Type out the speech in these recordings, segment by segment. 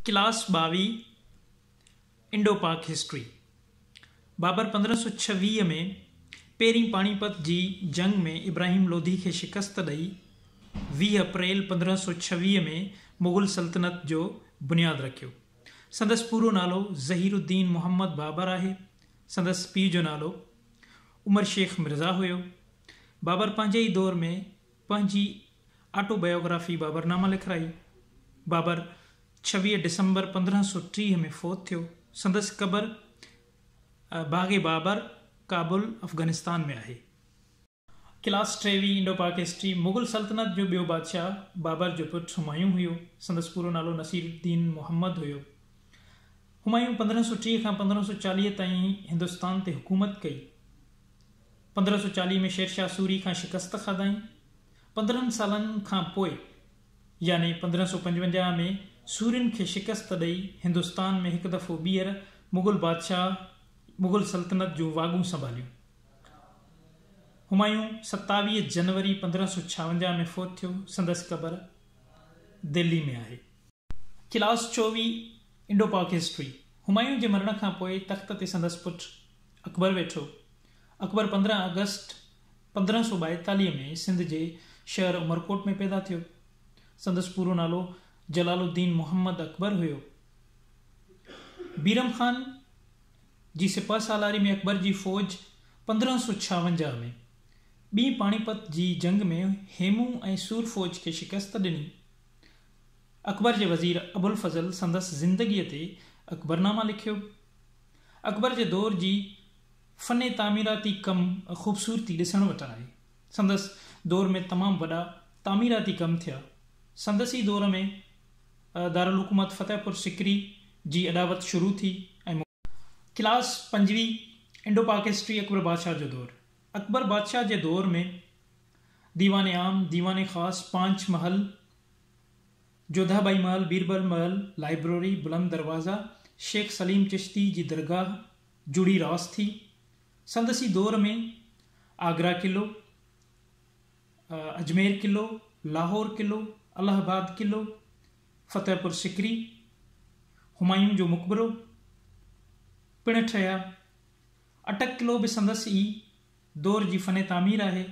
Class 22 Indo पाक history. बाबर 1526 में पहिरीं पाणीपत जी जंग में इब्राहिम लोधी खे शिकस्त ॾेई 20 अप्रैल 1526 में मुग़ल सल्तनत जो बुनियादु रखियो। संदसि पूरो नालो ज़हीरुद्दीन मुहम्मद बाबर आहे। संदसि पीउ जो नालो उमर शेख मिर्ज़ा हुयो। बाबर पंहिंजे ई दौर में पंहिंजी ऑटोबायोग्राफी बाबरनामा लिखाई। बाबर 26 दिसंबर 1530 में फ़ौत थियो। संदसि क़बर बाग़े बाबर काबुल अफ़गानिस्तान में आहे। क्लास 23 इंडो पाक हिस्ट्री। मुग़ल सल्तनत जो ॿियो बादशाह बाबर जो पुटु हुमायूं हुयो। संदसि पूरो नालो नसीरुद्दीन मुहम्मद हुयो। हुमायूं 1530 खां 1540 ताईं हिंदुस्तान ते हुकूमत कई। 1540 में शेरशाह सूरी खां शिकस्त खाधाई। 15 सालनि खां पोइ यानी 1555 में सूरियुनि खे शिकस्त ॾेई हिंदुस्तान में हिकु दफ़ो ॿीहर मुग़ल सल्तनत जूं वाॻूं संभालियूं। हुमायूं 27 जनवरी 1556 में फ़ौत थियो। संदसि क़बर दिल्ली में आहे। क्लास 24 इंडो पाक हिस्ट्री। हुमायूं जे मरण खां पोइ तख़्त ते संदसि पुटु अकबर वेठो। अकबर 15 अगस्त 1542 में सिंध जे शहर उमरकोट में पैदा थियो। संदसि पूरो नालो जलालुद्दीन मुहम्मद अकबर हुयो। बीरम ख़ान जी सिपह सालारी में अकबर जी फ़ौज 1556 में ॿी पाणीपत जी जंग में हेमू ऐं सूर फ़ौज खे शिकस्त ॾिनी। अकबर जे वज़ीर अबुल फज़ल संदसि ज़िंदगीअ ते अकबरनामा लिखियो। अकबर जे दौर जी फ़न तामीराती कम ख़ूबसूरती ॾिसण वटि आहे। संदसि दौर में तमामु वॾा तामीराती कम थिया। संदसि दौर में दारुल हुकूमत फतेहपुर सिकरी जी अॾावत शुरू थी। ऐं क्लास 25 इंडो पाक हिस्ट्री। अकबर बादशाह जो दौर। अकबर बादशाह जे दौर में दीवान आम, दीवान ख़ास, पांच महल, जोधाबाई महल, बीरबल महल, लाइब्रेरी, बुलंद दरवाज़ा, शेख सलीम चिश्ती जी दरगाह जुड़ी रास थी। संदसि दौर में Agra kilo, Ajmer kilo, Lahore kilo, Allahabad kilo, Fatehpur Sikri, Humayun जो मकबरो पिण ठहिया। अटक किलो बि संदसि ई दौर जी फ़न तामीर आहे।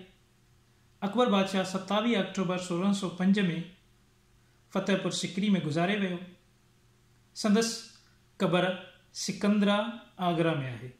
अकबर बादशाह 27 अक्टूबर 1605 में फतेहपुर सिकरी में गुज़ारे वियो। संदसि क़बर सिकंदरा आगरा में आहे।